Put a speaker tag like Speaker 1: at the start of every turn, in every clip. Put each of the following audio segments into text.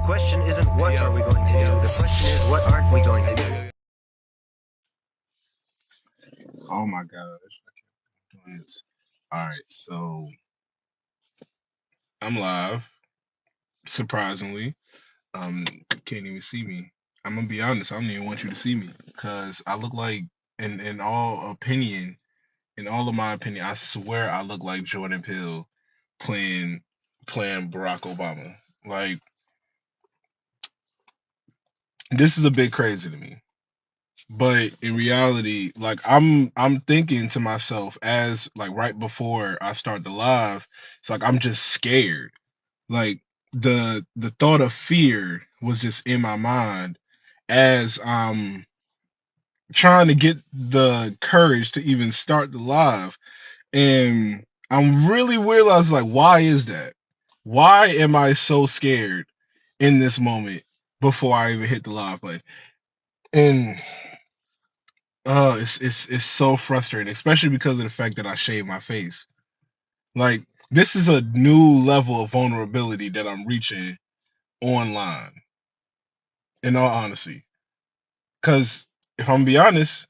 Speaker 1: question isn't what are we going to do. The question is what aren't we going to do.
Speaker 2: Oh my gosh. Doing this. All right, so I'm live. Surprisingly, you can't even see me. I'm gonna be honest. I don't even want you to see me because I look like, in all opinion, in all of my opinion, I swear I look like Jordan Peele playing playing Barack Obama. Like this is a bit crazy to me. But in reality, like I'm thinking to myself as like right before I start the live, it's like I'm just scared. Like the thought of fear was just in my mind as I'm trying to get the courage to even start the live. And I'm really realizing like why is that? Why am I so scared in this moment before I even hit the live button? And it's so frustrating, especially because of the fact that I shaved my face. Like this is a new level of vulnerability that I'm reaching online, in all honesty. Because if I'm gonna be honest,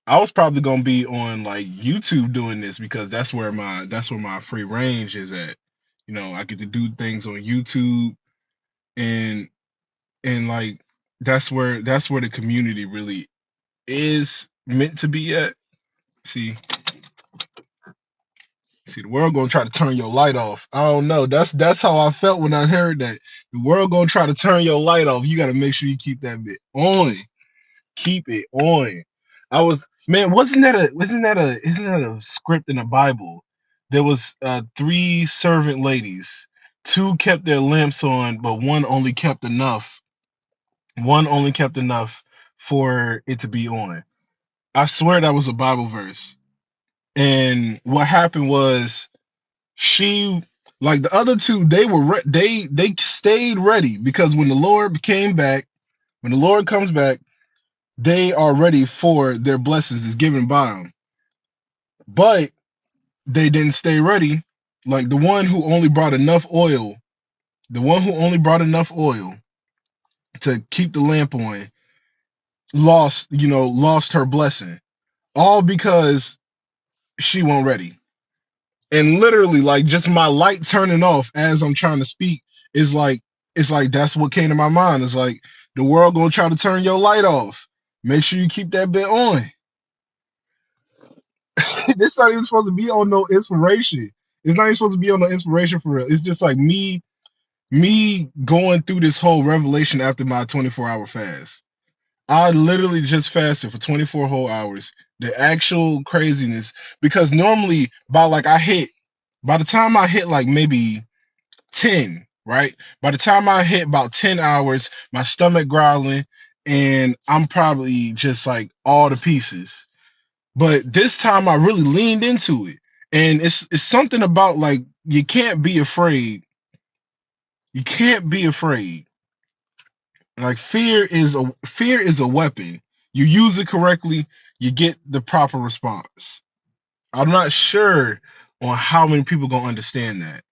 Speaker 2: I was probably gonna be on like YouTube doing this because that's where my free range is at. I get to do things on YouTube and like that's where the community really is meant to be at. See, See, the world gonna try to turn your light off. I don't know. That's how I felt when I heard that. The world gonna try to turn your light off. You gotta make sure you keep that bit on. Keep it on. I was man, isn't that a script in the Bible? There was three servant ladies. Two kept their lamps on, but one only kept enough. One only kept enough for it to be on. I swear that was a Bible verse. And what happened was she like the other two they were they stayed ready because when the Lord comes back they are ready for their blessings is given by him, but they didn't stay ready. Like the one who only brought enough oil to keep the lamp on lost her blessing, all because she wasn't ready. And literally like just my light turning off as I'm trying to speak is like it's like that's what came to my mind. It's like the world gonna try to turn your light off. Make sure you keep that bit on. This not even supposed to be on no inspiration. It's not even supposed to be on no inspiration for real. It's just like me going through this whole revelation after my 24-hour fast. I literally just fasted for 24 whole hours. The actual craziness, because normally by the time I hit like maybe 10, right? By the time I hit about 10 hours, my stomach growling, and I'm probably just like all the pieces. But this time I really leaned into it. And it's something about like you can't be afraid. You can't be afraid. Like fear is a weapon. You use it correctly, you get the proper response. I'm not sure on how many people gonna understand that.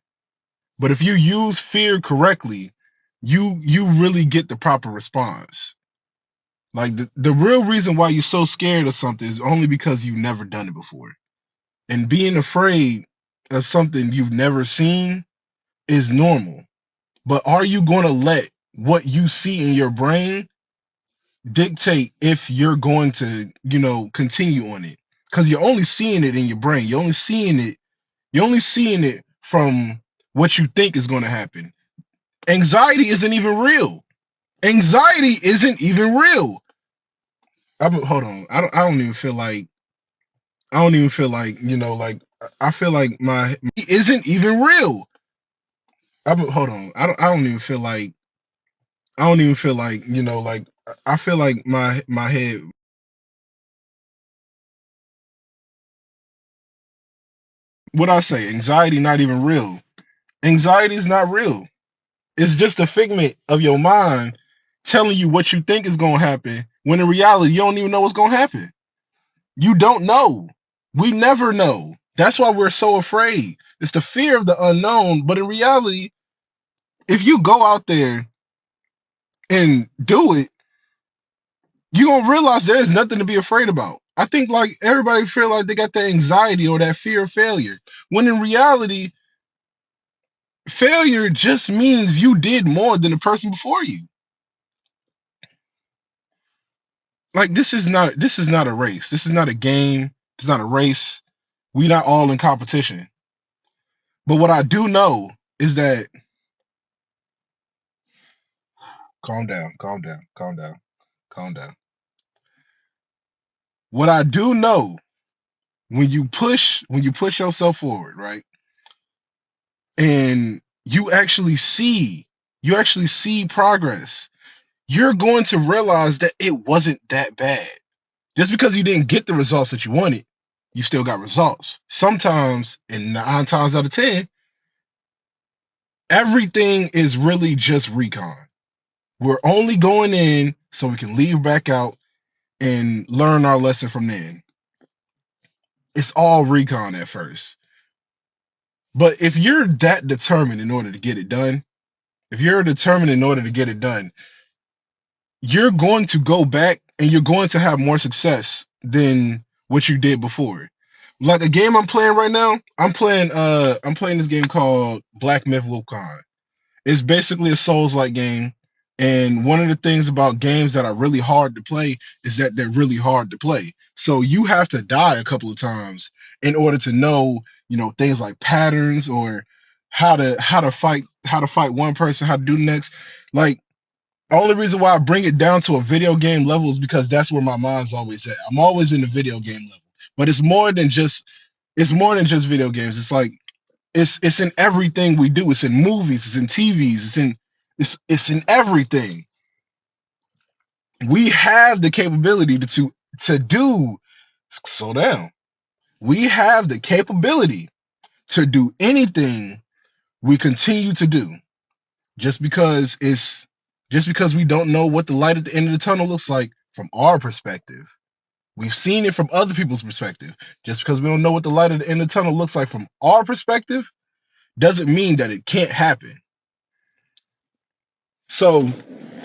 Speaker 2: But if you use fear correctly, you really get the proper response. Like the real reason why you're so scared of something is only because you've never done it before. And being afraid of something you've never seen is normal. But are you going to let what you see in your brain dictate if you're going to, continue on it? Because you're only seeing it in your brain. You're only seeing it from what you think is going to happen. Anxiety isn't even real. Anxiety isn't even real. Hold on. I don't even feel like like I feel like my isn't even real. Hold on. I don't even feel like like I feel like my head. What I say? Anxiety not even real. Anxiety is not real. It's just a figment of your mind telling you what you think is gonna happen when in reality you don't even know what's gonna happen. You don't know. We never know. That's why we're so afraid. It's the fear of the unknown. But in reality, if you go out there and do it, you're gonna realize there is nothing to be afraid about. I think like everybody feel like they got that anxiety or that fear of failure. When in reality, failure just means you did more than the person before you. Like this is not a race. This is not a game. It's not a race. We not all in competition. But what I do know is that calm down, calm down, calm down, calm down. What I do know when you push yourself forward, right? And you actually see progress, you're going to realize that it wasn't that bad. Just because you didn't get the results that you wanted, you still got results. Sometimes, and 9 times out of 10, everything is really just recon. We're only going in so we can leave back out and learn our lesson from then. It's all recon at first. But if you're that determined in order to get it done, if you're determined in order to get it done, you're going to go back and you're going to have more success than what you did before. Like a game I'm playing right now, I'm playing this game called Black Myth Wukong. It's basically a Souls-like game. And one of the things about games that are really hard to play is that they're really hard to play. So you have to die a couple of times in order to know, things like patterns or how to fight one person, how to do the next. Like, only reason why I bring it down to a video game level is because that's where my mind's always at. I'm always in the video game level. But it's more than just video games. It's like it's in everything we do. It's in movies, it's in TVs, it's in everything. We have the capability to do slow down. We have the capability to do anything we continue to do. Just because we don't know what the light at the end of the tunnel looks like from our perspective. We've seen it from other people's perspective. Just because we don't know what the light at the end of the tunnel looks like from our perspective doesn't mean that it can't happen. So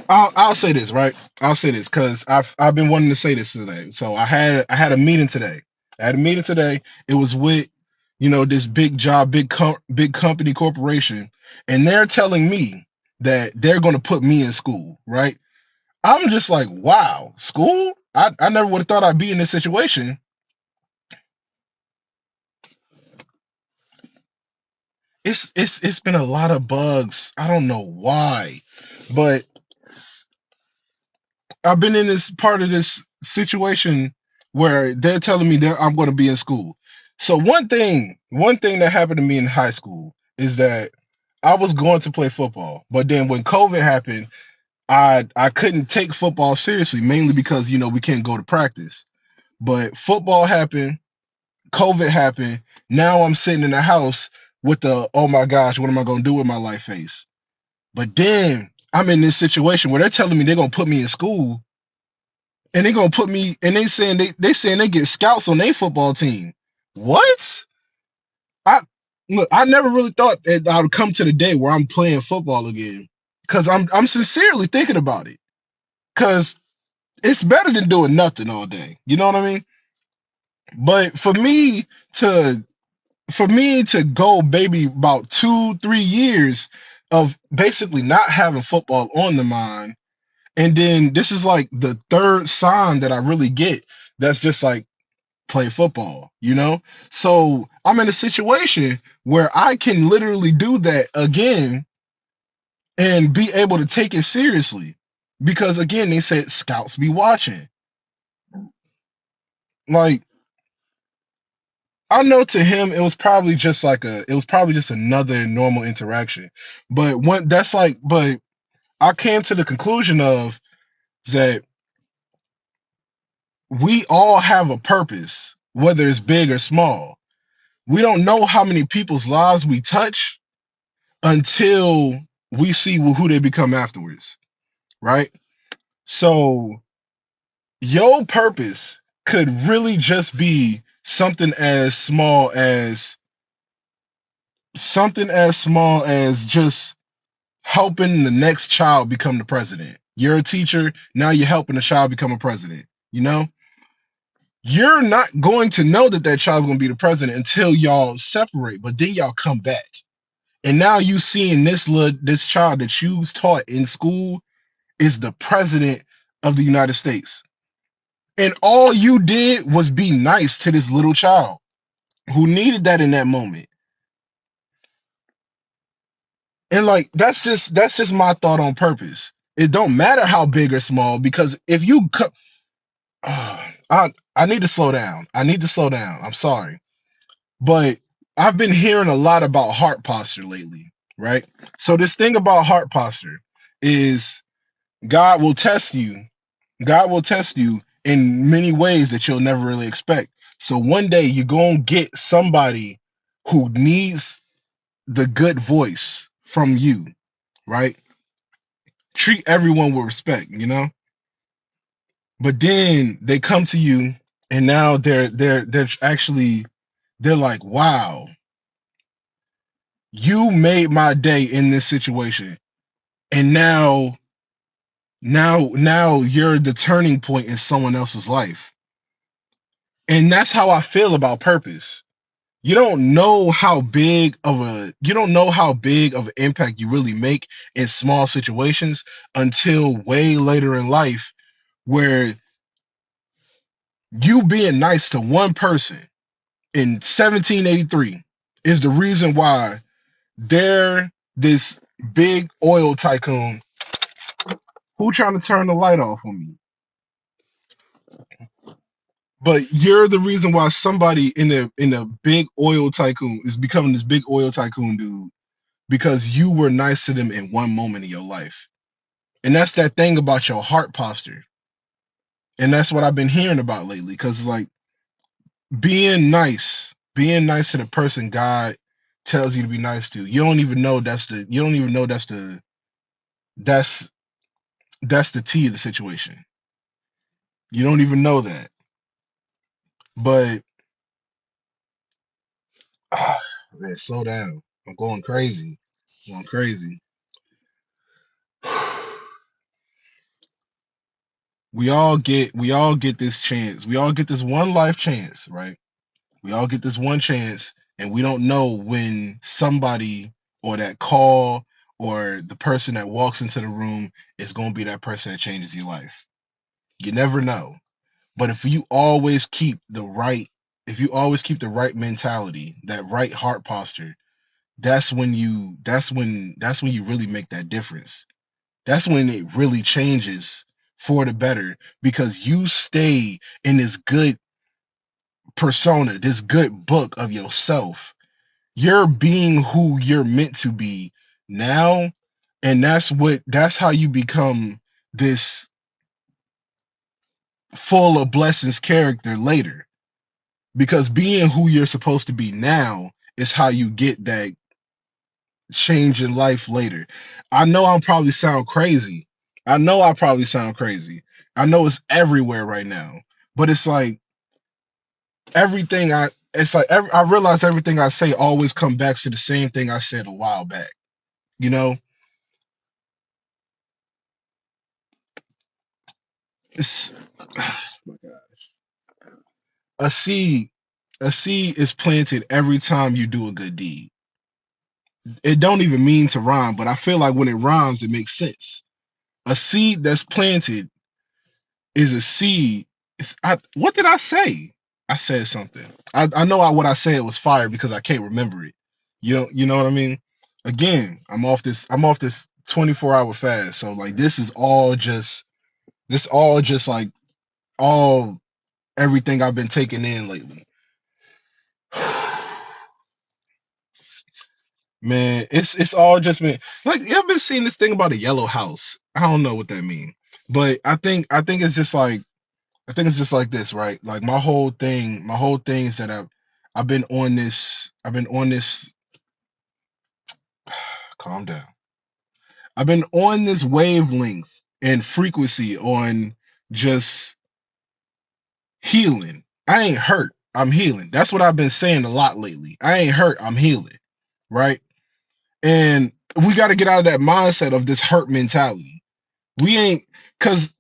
Speaker 2: I'll say this, right? I'll say this because I've been wanting to say this today. So I had a meeting today. It was with this big job, big company corporation, and they're telling me that they're going to put me in school, right? I'm just like, wow, school? I never would have thought I'd be in this situation. It's been a lot of bugs. I don't know why, but I've been in this part of this situation where they're telling me that I'm going to be in school. So one thing that happened to me in high school is that I was going to play football, but then when COVID happened, I couldn't take football seriously, mainly because we can't go to practice. But football happened, COVID happened. Now I'm sitting in the house with the oh my gosh, what am I going to do with my life face? But then I'm in this situation where they're telling me they're going to put me in school and they're going to put me and they saying they get scouts on their football team. What? I Look, I never really thought that I would come to the day where I'm playing football again cuz I'm sincerely thinking about it cuz it's better than doing nothing all day. You know what I mean? But to for me to go maybe about 2-3 years of basically not having football on the mind, and then this is like the third sign that I really get that's just like play football. So I'm in a situation where I can literally do that again and be able to take it seriously because again they said scouts be watching. Like, I know to him it was probably just another normal interaction. But I came to the conclusion of that we all have a purpose, whether it's big or small. We don't know how many people's lives we touch until we see who they become afterwards, right? So your purpose could really just be something as small as just helping the next child become the president. You're a teacher. Now you're helping a child become a president. You know, you're not going to know that that child's going to be the president until y'all separate, but then y'all come back. And now you seeing this child that you taught in school is the president of the United States. And all you did was be nice to this little child who needed that in that moment. And like that's just my thought on purpose. It don't matter how big or small, because if you I need to slow down. I need to slow down. I'm sorry. But I've been hearing a lot about heart posture lately, right? So this thing about heart posture is God will test you. God will test you in many ways that you'll never really expect. So one day you're going to get somebody who needs the good voice from you, right? Treat everyone with respect, you know? But then they come to you and now they're like, "Wow, you made my day in this situation." And now you're the turning point in someone else's life. And that's how I feel about purpose. You don't know how big of an impact you really make in small situations until way later in life, where you being nice to one person in 1783 is the reason why they're this big oil tycoon who trying to turn the light off on me. But you're the reason why somebody in a big oil tycoon is becoming this big oil tycoon dude, because you were nice to them in one moment in your life. And that's that thing about your heart posture. And that's what I've been hearing about lately. Because it's like being nice to the person God tells you to be nice to. You don't even know that's that's the T of the situation. You don't even know that. But man, slow down. I'm going crazy. I'm going crazy. We all get this chance. We all get this one life chance, right? We all get this one chance, and we don't know when somebody or that call or the person that walks into the room is going to be that person that changes your life. You never know. But if you always keep the right mentality, that right heart posture, that's when you really make that difference. That's when it really changes for the better, because you stay in this good persona, this good book of yourself. You're being who you're meant to be now, and that's how you become this full of blessings character later. Because being who you're supposed to be now is how you get that change in life later. I know I'll probably sound crazy. I know it's everywhere right now. But it's like I realize everything I say always come back to the same thing I said a while back. You know, it's my God. A seed, a seed is planted every time you do a good deed. It don't even mean to rhyme, but I feel like when it rhymes, it makes sense. A seed that's planted is a seed. What did I say? I said something. I know what I said was fire because I can't remember it. You know what I mean? Again, I'm off this 24-hour fast. So like this all just like all everything I've been taking in lately. Man, it's all just been like, you ever been seeing this thing about a yellow house? I don't know what that means. But I think it's just like this, right? Like my whole thing is that I've been on this calm down. I've been on this wavelength and frequency on just healing. I ain't hurt. I'm healing. That's what I've been saying a lot lately. I ain't hurt. I'm healing. Right? And we got to get out of that mindset of this hurt mentality. We ain't cause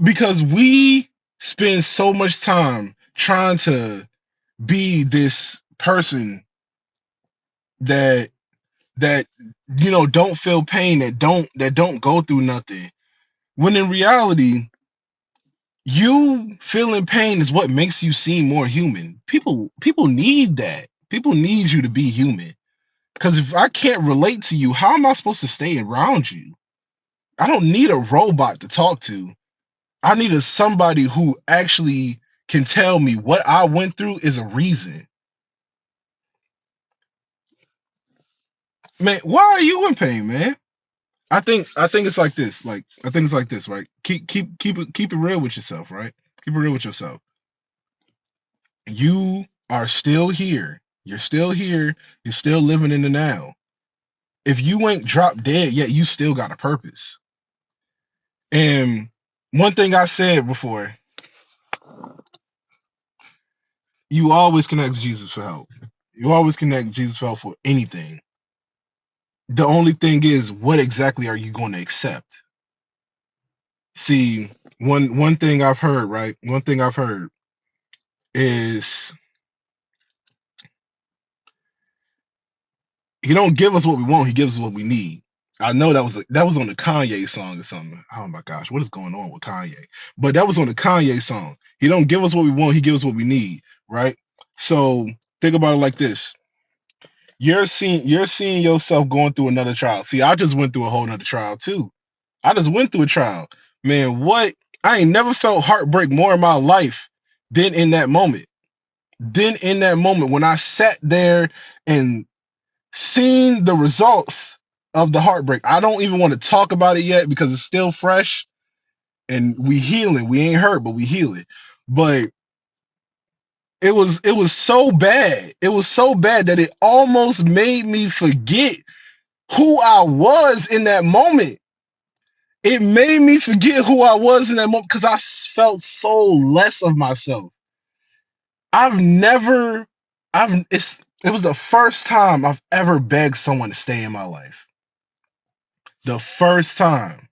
Speaker 2: because we spend so much time trying to be this person that that don't feel pain, that don't go through nothing. When in reality, you feeling pain is what makes you seem more human. People need that. People need you to be human. Because if I can't relate to you, how am I supposed to stay around you? I don't need a robot to talk to. I need somebody who actually can tell me what I went through is a reason. Man, why are you in pain, man? I think it's like this. I think it's like this, right? Keep it real with yourself, right? Keep it real with yourself. You are still here. You're still here. You're still living in the now. If you ain't dropped dead yet, you still got a purpose. And one thing I said before, you always connect Jesus for help. You always connect Jesus for help for anything. The only thing is, what exactly are you going to accept? See, one thing I've heard, right? One thing I've heard is he don't give us what we want, he gives us what we need. I know that was on the Kanye song or something. Oh my gosh, what is going on with Kanye? But that was on the Kanye song. He don't give us what we want, he gives us what we need, right? So think about it like this. You're seeing yourself going through another trial. See, I just went through a whole nother trial too. I just went through a trial. Man, what? I ain't never felt heartbreak more in my life than in that moment. Then in that moment when I sat there and seen the results of the heartbreak. I don't even want to talk about it yet because it's still fresh and we healing. We ain't hurt, but we healing. But it was so bad. It was so bad that it almost made me forget who I was in that moment. It made me forget who I was in that moment because I felt so less of myself. I've never, it was the first time I've ever begged someone to stay in my life. The first time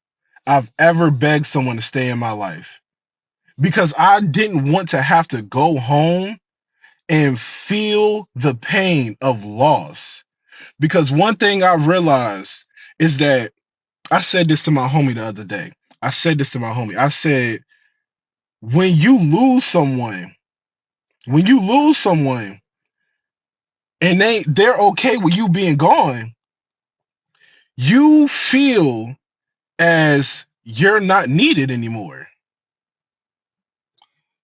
Speaker 2: I've ever begged someone to stay in my life because I didn't want to have to go home and feel the pain of loss. Because one thing I realized is that I said this to my homie the other day. I said this to my homie. I said, when you lose someone, when you lose someone and they're okay with you being gone, you feel as you're not needed anymore.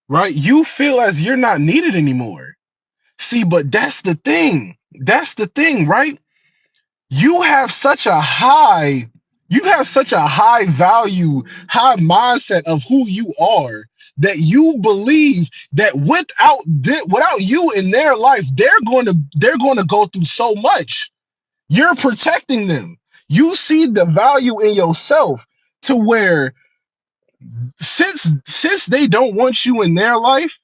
Speaker 2: Right? You feel as you're not needed anymore. See, but that's the thing. That's the thing, right? You have such a high, you have such a high value, high mindset of who you are that you believe that without you in their life, they're going to go through so much. You're protecting them. You see the value in yourself to where since they don't want you in their life,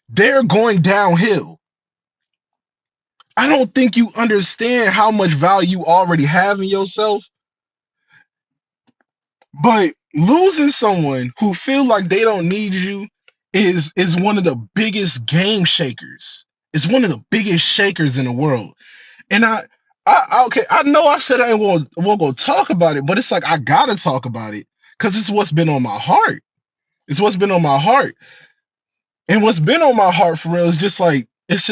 Speaker 2: they're going downhill. I don't think you understand how much value you already have in yourself, but losing someone who feel like they don't need you is one of the biggest game shakers. It's one of the biggest shakers in the world. And okay, I know I said I won't go talk about it, but it's like I gotta talk about it because it's what's been on my heart. It's what's been on my heart. And what's been on my heart for real is just like it's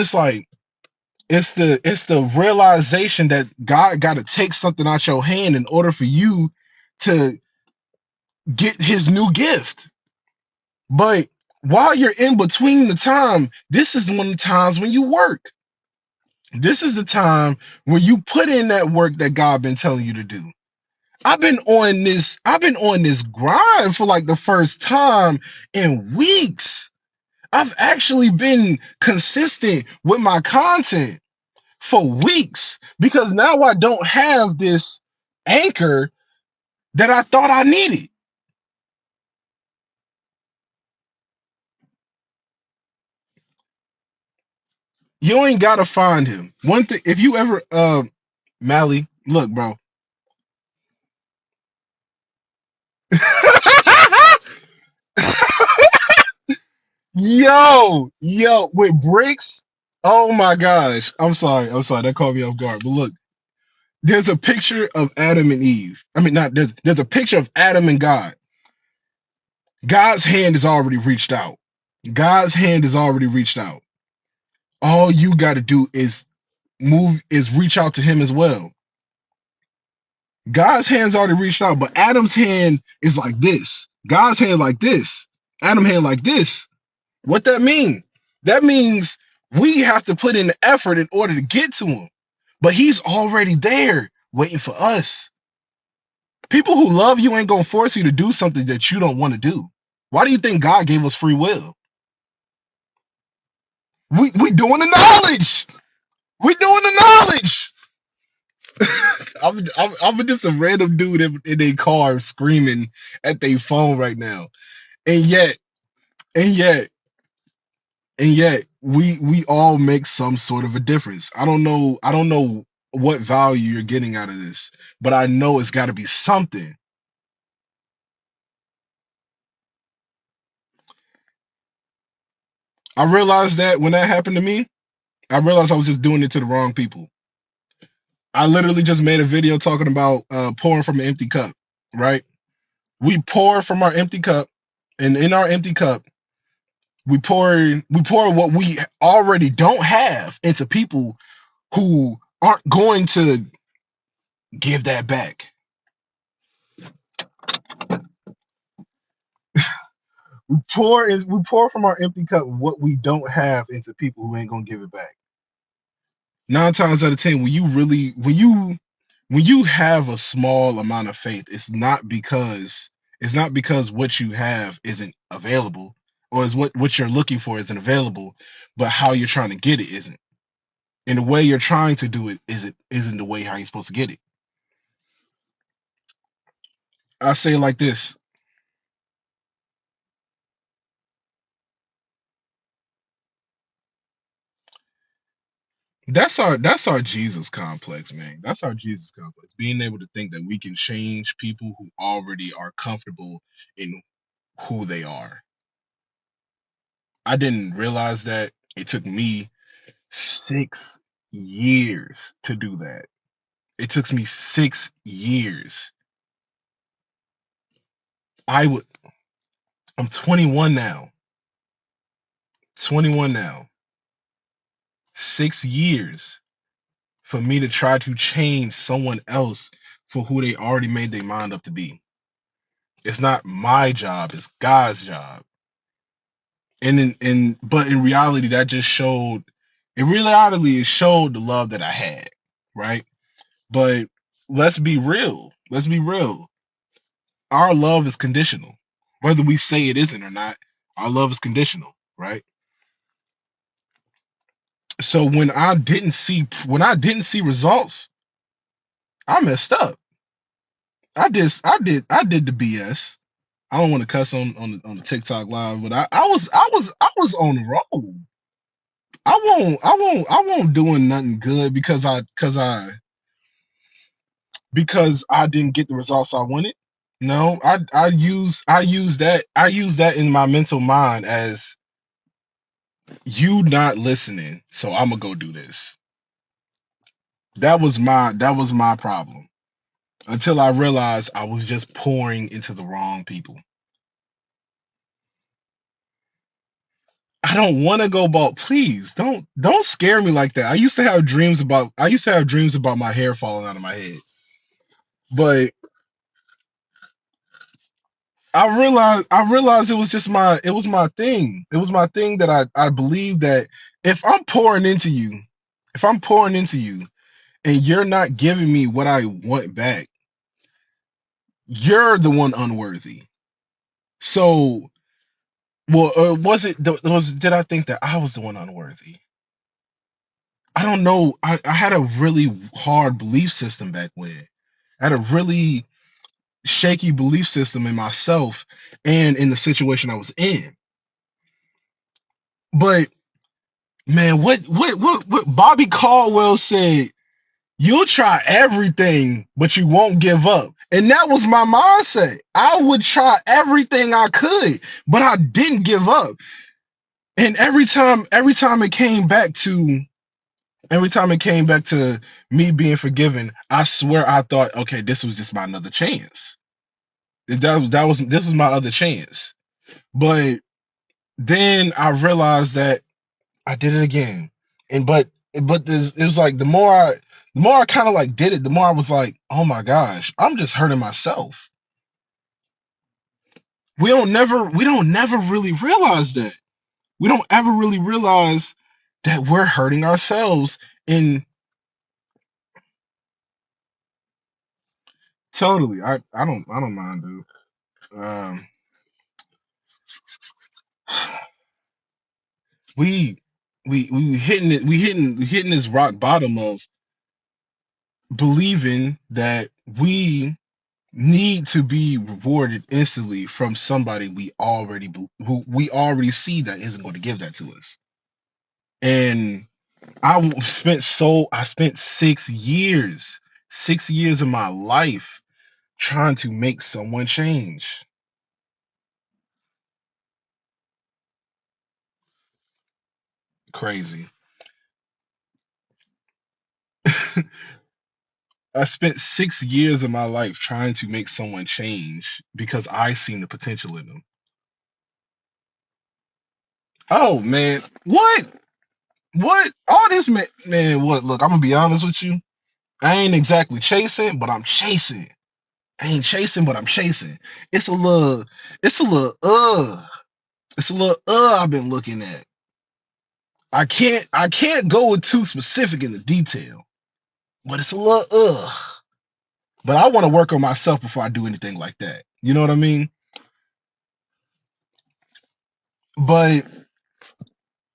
Speaker 2: the realization that God got to take something out your hand in order for you to get his new gift. But while you're in between the time, this is one of the times when you work. This is the time when you put in that work that God been telling you to do. I've been on this grind for like the first time in weeks. I've actually been consistent with my content for weeks because now I don't have this anchor that I thought I needed. You ain't gotta find him. One thing, if you ever, Mally, look, bro, with bricks. Oh my gosh. I'm sorry. That caught me off guard. But look, there's a picture of Adam and Eve. I mean, not there's a picture of Adam and God. God's hand is already reached out. God's hand is already reached out. All you got to do is reach out to him as well. God's hand's already reached out, but Adam's hand is like this. God's hand like this. Adam's hand like this. What that mean? That means we have to put in the effort in order to get to him. But he's already there waiting for us. People who love you ain't gonna force you to do something that you don't want to do. Why do you think God gave us free will? We doing the knowledge. We doing the knowledge. I'm just a random dude in their car screaming at their phone right now, and yet, and yet, and yet, we all make some sort of a difference. I don't know what value you're getting out of this, but I know it's got to be something. I realized that when that happened to me, I realized I was just doing it to the wrong people. I literally just made a video talking about pouring from an empty cup, right? We pour from our empty cup, and in our empty cup, we pour what we already don't have into people who aren't going to give that back. We pour from our empty cup what we don't have into people who ain't gonna give it back. 9 times out of 10, when you have a small amount of faith, it's not because what you have isn't available, or is what you're looking for isn't available, but how you're trying to get it isn't. And the way you're trying to do it isn't the way how you're supposed to get it. I say it like this. That's our Jesus complex, man. That's our Jesus complex. Being able to think that we can change people who already are comfortable in who they are. I didn't realize that. It took me 6 years to do that. It took me 6 years. I would I'm 21 now. 21 now. 6 years for me to try to change someone else for who they already made their mind up to be. It's not my job, it's God's job. But in reality, that just showed it showed the love that I had, right? But let's be real. Let's be real. Our love is conditional. Whether we say it isn't or not, our love is conditional, right? So when I didn't see results, I messed up. I did the BS. I don't want to cuss on the TikTok live, but I was on the road. I won't doing nothing good because I didn't get the results I wanted. No, I use that in my mental mind as you not listening, so I'm gonna go do this. That was my problem until I realized I was just pouring into the wrong people. I don't want to go bald. Please don't scare me like that. I used to have dreams about my hair falling out of my head. But I realized it was my thing. It was my thing that I believe that if I'm pouring into you, if I'm pouring into you and you're not giving me what I want back, you're the one unworthy. So, well, did I think that I was the one unworthy? I don't know. I had a really hard belief system back when. I had a really shaky belief system in myself and in the situation I was in. But man, what Bobby Caldwell said, you'll try everything, but you won't give up. And that was my mindset. I would try everything I could, but I didn't give up. And every time it came back to me being forgiven, I swear I thought, okay, this was just my another chance. This was my other chance. But then I realized that I did it again. And but this, it was like the more I kind of like did it, the more I was like, oh my gosh, I'm just hurting myself. We don't never really realize that. We don't ever really realize that we're hurting ourselves. And totally, I don't mind, dude. Um, we we hitting this rock bottom of believing that we need to be rewarded instantly from somebody who we already see that isn't going to give that to us. And I spent 6 years of my life trying to make someone change. Crazy. I spent 6 years of my life trying to make someone change because I seen the potential in them. Oh man, what? What? All this man, what? Look, I'm gonna be honest with you. I ain't exactly chasing, but I'm chasing. I ain't chasing, but I'm chasing. It's a little, it's a little, it's a little, I've been looking at. I can't go too specific in the detail, but it's a little, But I want to work on myself before I do anything like that. You know what I mean? But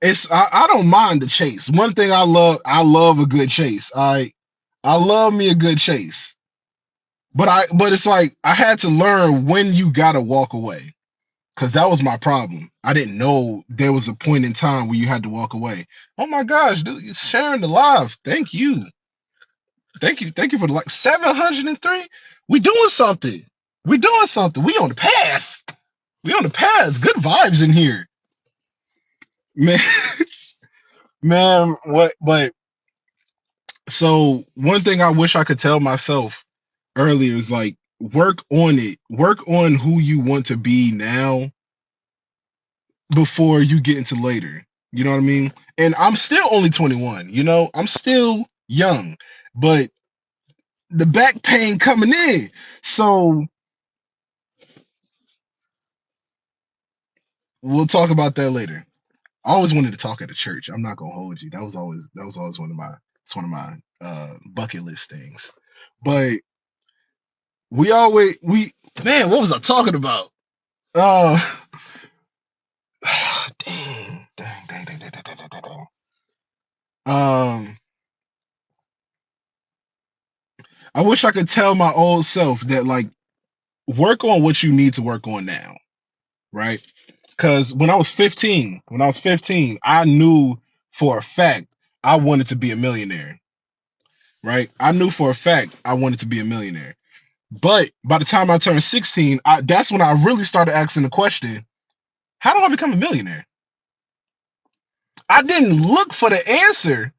Speaker 2: I don't mind the chase. One thing I love a good chase. I love me a good chase. But it's like I had to learn when you gotta walk away. Cause that was my problem. I didn't know there was a point in time where you had to walk away. Oh my gosh, dude, you're sharing the live. Thank you. Thank you for the like 703. We doing something. We doing something. We on the path. We on the path. Good vibes in here. Man, man, what but so one thing I wish I could tell myself earlier is like work on it. Work on who you want to be now before you get into later. You know what I mean? And I'm still only 21, you know? I'm still young, but the back pain coming in. So we'll talk about that later. I always wanted to talk at a church. I'm not gonna hold you. That was always one of my bucket list things. But we man, what was I talking about? Uh dang. I wish I could tell my old self that like work on what you need to work on now, right? Because when I was 15, I knew for a fact I wanted to be a millionaire, right? I knew for a fact I wanted to be a millionaire. But by the time I turned 16, that's when I really started asking the question, how do I become a millionaire? I didn't look for the answer.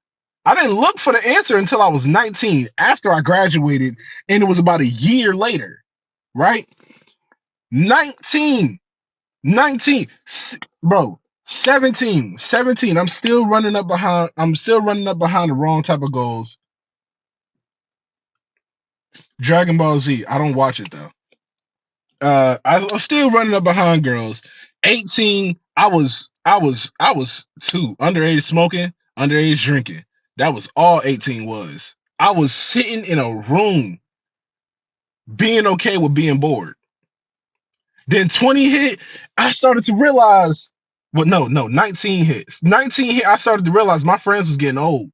Speaker 2: I didn't look for the answer until I was 19, after I graduated, and it was about a year later, right? 19, 19, bro, 17. I'm still running up behind the wrong type of goals. Dragon Ball Z, I don't watch it though. I'm still running up behind girls. 18, I was too underage smoking, underage drinking. That was all 18 was. I was sitting in a room being okay with being bored. Then 20 hit, I started to realize, well, no, 19 hits. 19 hit, I started to realize my friends was getting old.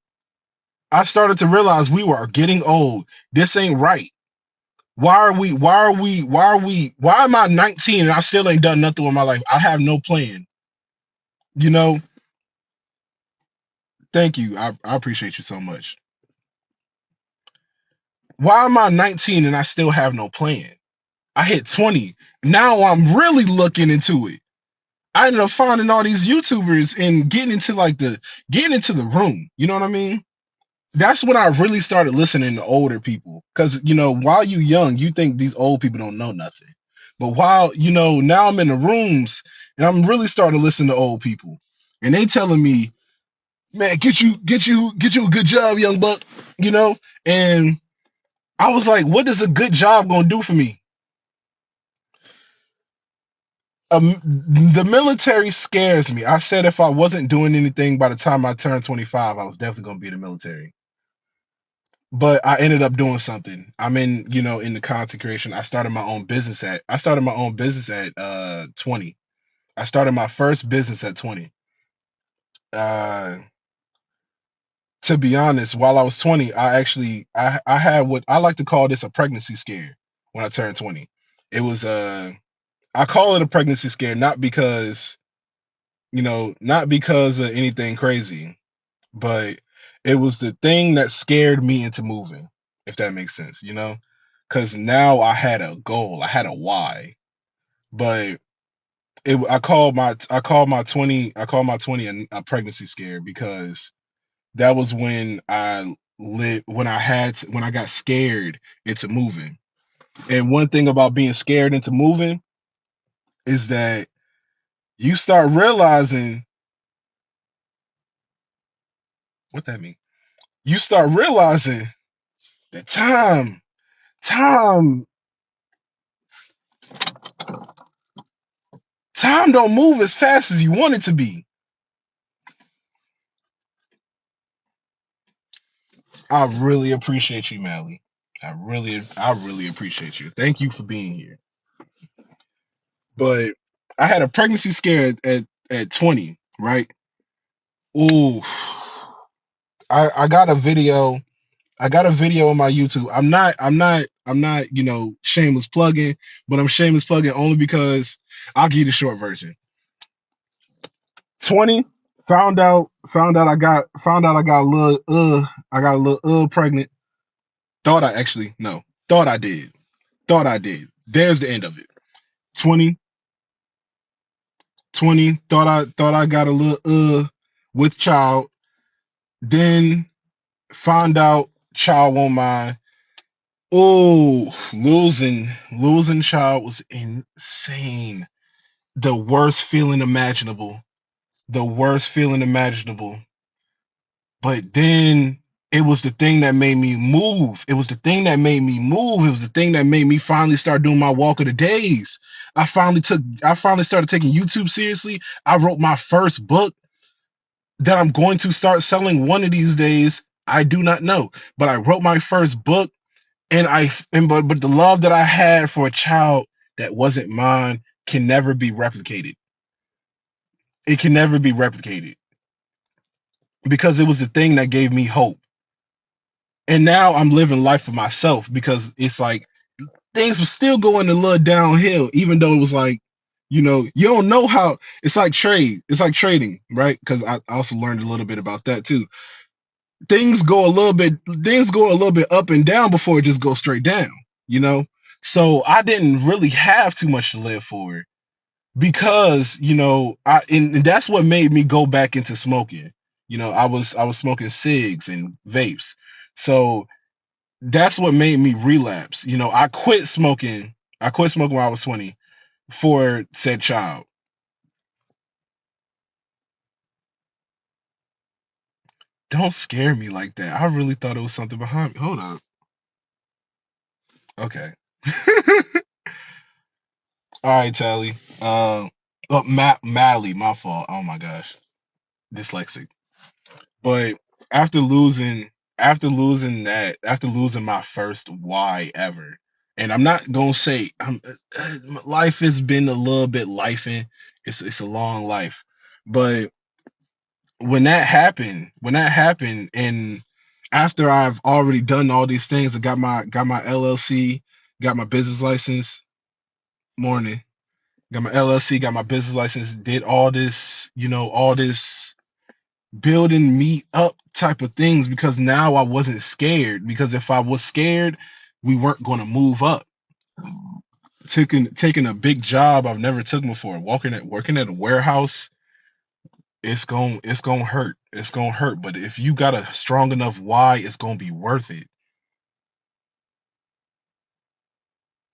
Speaker 2: I started to realize we were getting old. This ain't right. Why am I 19 and I still ain't done nothing with my life? I have no plan. You know, thank you. I appreciate you so much. Why am I 19 and I still have no plan? I hit 20. Now I'm really looking into it. I ended up finding all these YouTubers and getting into the room. You know what I mean? That's when I really started listening to older people. Cause while you young, you think these old people don't know nothing. But while now I'm in the rooms and I'm really starting to listen to old people. And they telling me, man, get you a good job, young buck, you know? And I was like, what is a good job gonna do for me? The military scares me. I said if I wasn't doing anything by the time I turned 25, I was definitely gonna be in the military. But I ended up doing something. I'm in the content creation. I started my own business at 20. I started my first business at 20. Uh to be honest, while I was 20, I had what I like to call this a pregnancy scare when I turned 20. It was I call it a pregnancy scare not because of anything crazy, but it was the thing that scared me into moving, if that makes sense. Because now I had a goal, I had a why. But I called my 20 a pregnancy scare because that was when when I got scared into moving. And one thing about being scared into moving is that you start realizing what that means. You start realizing that time time don't move as fast as you want it to be. I really appreciate you, Mally. I really appreciate you. Thank you for being here. But I had a pregnancy scare at 20, right? Ooh, I got a video. I got a video on my YouTube. I'm not shameless plugging, but I'm shameless plugging only because I'll give you the short version. 20, found out I got a little pregnant. Thought I actually no. Thought I did. Thought I did. There's the end of it. 20, 20, thought I got a little with child. Then found out child won't mind. Oh, losing child was insane. The worst feeling imaginable. The worst feeling imaginable. But then it was the thing that made me move. It was the thing that made me move. It was the thing that made me finally start doing my walk of the days. I finally started taking YouTube seriously. I wrote my first book that I'm going to start selling one of these days. I do not know, but I wrote my first book, and but the love that I had for a child that wasn't mine can never be replicated. It can never be replicated because it was the thing that gave me hope. And now I'm living life for myself because it's like things were still going a little downhill, even though it was like, you don't know how it's like trade. It's like trading, right? Because I also learned a little bit about that too. Things go a little bit up and down before it just goes straight down, you know? So I didn't really have too much to live for because, and that's what made me go back into smoking. I was smoking cigs and vapes. So that's what made me relapse. I quit smoking when I was 20 for said child. Don't scare me like that. I really thought it was something behind me. Hold up. Okay. All right, Tally. Mally, my fault. Oh my gosh, dyslexic. But after losing, after losing my first why ever, and I'm not gonna say life has been a little bit lifing. It's a long life, but when that happened, and after I've already done all these things, I got my LLC, got my business license. Morning. Got my LLC, got my business license, did all this building me up type of things because now I wasn't scared. Because if I was scared, we weren't going to move up. taking a big job I've never took before. Working at a warehouse, it's gonna hurt. It's gonna hurt. But if you got a strong enough why, it's gonna be worth it.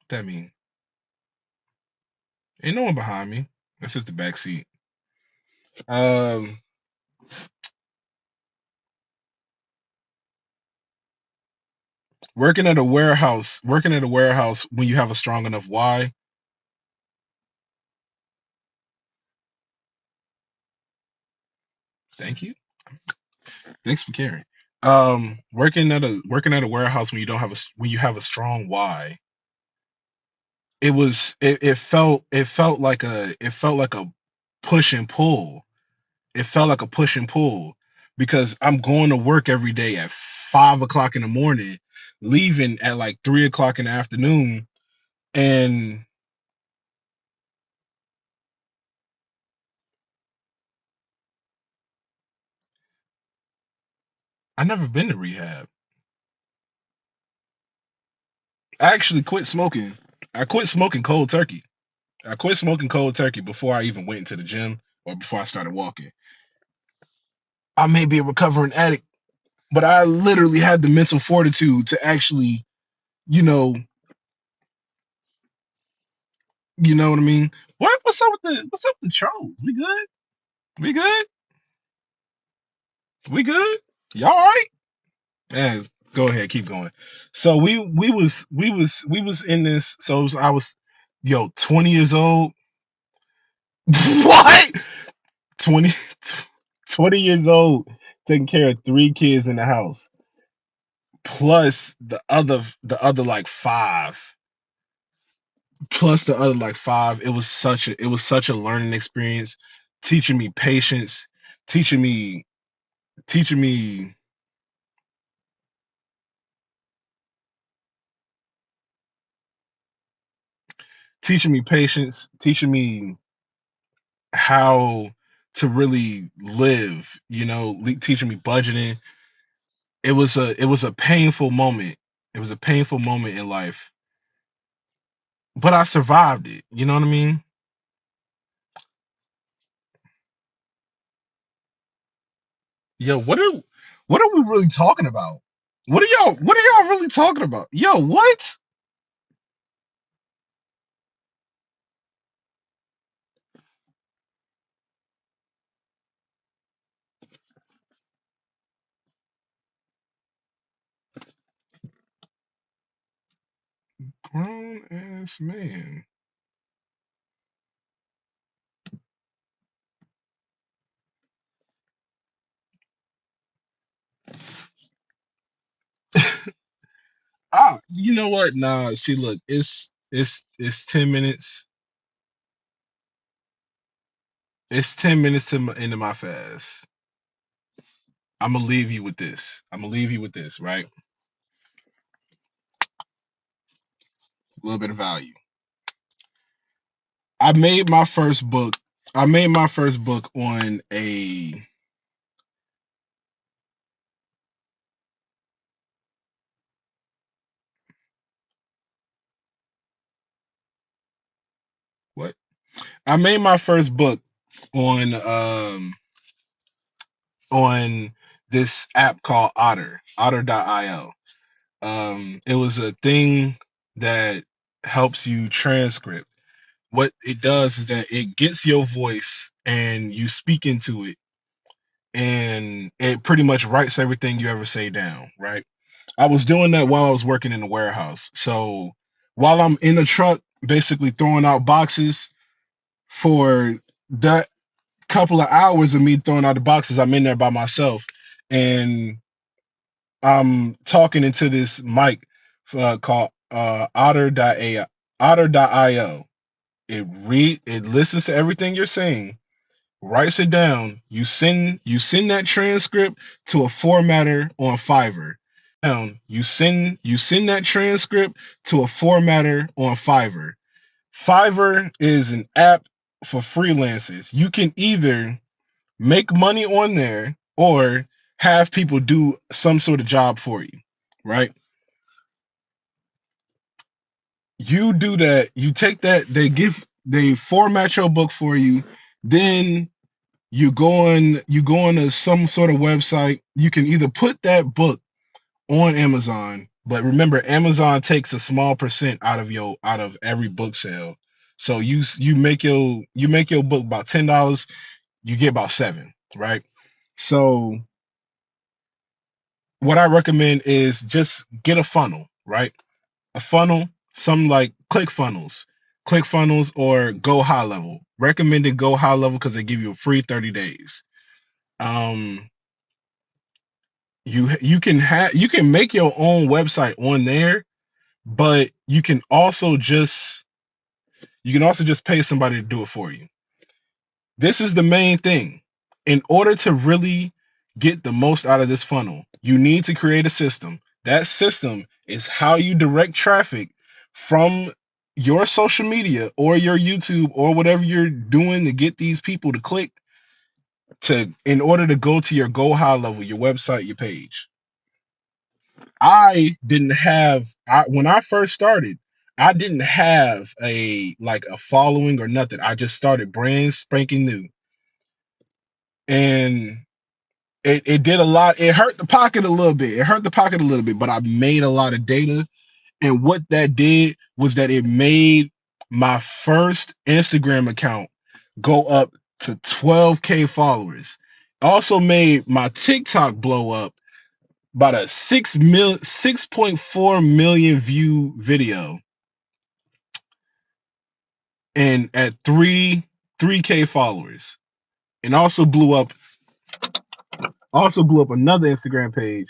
Speaker 2: What that mean? Ain't no one behind me. That's just the back seat. Um, working at a warehouse when you have a strong enough why. Thank you. Thanks for caring. Working at a warehouse when you don't have when you have a strong why. It felt like a push and pull. It felt like a push and pull because I'm going to work every day at 5 o'clock in the morning, leaving at like 3 o'clock in the afternoon, and I never been to rehab. I actually quit smoking. I quit smoking cold turkey. I quit smoking cold turkey before I even went into the gym or before I started walking. I may be a recovering addict, but I literally had the mental fortitude to actually, you know, you know what I mean? What's up with the trolls? We good? We good? We good? Y'all all right? Yeah, go ahead, keep going. So we was in this. So I was, 20 years old. What? 20 20 years old, taking care of three kids in the house, plus the other like five, plus the other like five. It was such a learning experience, teaching me patience, teaching me teaching me teaching me patience, teaching me how to really live, teaching me budgeting. It was a painful moment. It was a painful moment in life, but I survived it. You know what I mean? Yo, what are we really talking about? What are y'all really talking about? Yo, what? Grown ass man. You know what? Nah, see, look, it's 10 minutes. It's 10 minutes into my fast. I'm gonna leave you with this. I'm gonna leave you with this, right? A little bit of value. I made my first book. I made my first book on a what? I made my first book on on this app called Otter.io. It was a thing that helps you transcript. What it does is that it gets your voice and you speak into it, and it pretty much writes everything you ever say down, right? I was doing that while I was working in the warehouse. So while I'm in the truck, basically throwing out boxes for that couple of hours of me throwing out the boxes, I'm in there by myself and I'm talking into this mic called Otter.io. It listens to everything you're saying, writes it down. You send that transcript to a formatter on Fiverr. You send that transcript to a formatter on Fiverr. Fiverr is an app for freelancers. You can either make money on there or have people do some sort of job for you, right? You do that. You take that. They format your book for you. Then you go on to some sort of website. You can either put that book on Amazon, but remember Amazon takes a small percent out of every book sale. So you make your book about $10, you get about seven, right? So what I recommend is just get a funnel, right? A funnel, some like click funnels or go high level. Recommended go high level because they give you a free 30 days. Um, you can make your own website on there, but you can also just pay somebody to do it for you. This is the main thing. In order to really get the most out of this funnel, you need to create a system. That system is how you direct traffic from your social media or your YouTube or whatever you're doing to get these people to click to in order to go to your go high level, your website, your page. I didn't have when I first started, I didn't have a following or nothing. I just started brand spanking new. And it did a lot. It hurt the pocket a little bit. It hurt the pocket a little bit, but I made a lot of data. And what that did was that it made my first Instagram account go up to 12K followers. Also made my TikTok blow up about a 6.4 million view video and at 3K followers. And also blew up another Instagram page,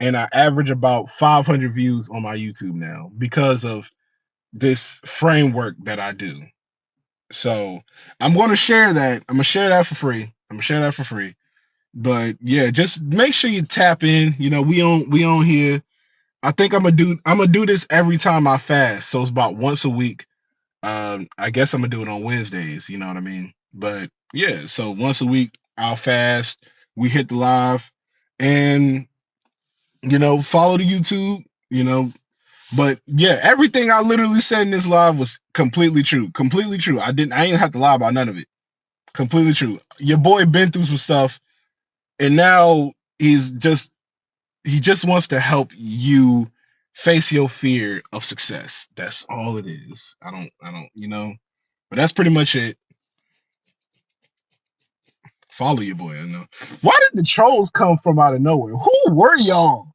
Speaker 2: and I average about 500 views on my YouTube now because of this framework that I do. So I'm going to share that. I'm gonna share that for free. But yeah, just make sure you tap in. You know, we on here. I think I'm gonna do this every time I fast. So it's about once a week. I guess I'm gonna do it on Wednesdays. You know what I mean? But yeah, so once a week I'll fast. We hit the live, and follow the YouTube. You know, but yeah, everything I literally said in this live was completely true. Completely true. I didn't have to lie about none of it. Completely true. Your boy been through some stuff, and now he just wants to help you face your fear of success. That's all it is. I don't, but that's pretty much it. Follow your boy. I know. Why did the trolls come from out of nowhere? Who were y'all?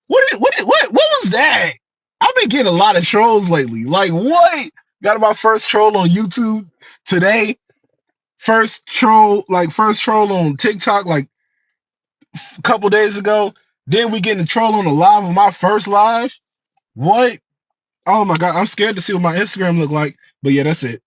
Speaker 2: What was that? I've been getting a lot of trolls lately. Like what? Got my first troll on YouTube today. First troll on TikTok like a couple days ago. Then we getting a troll on the live of my first live. What? Oh my god, I'm scared to see what my Instagram look like. But yeah, that's it.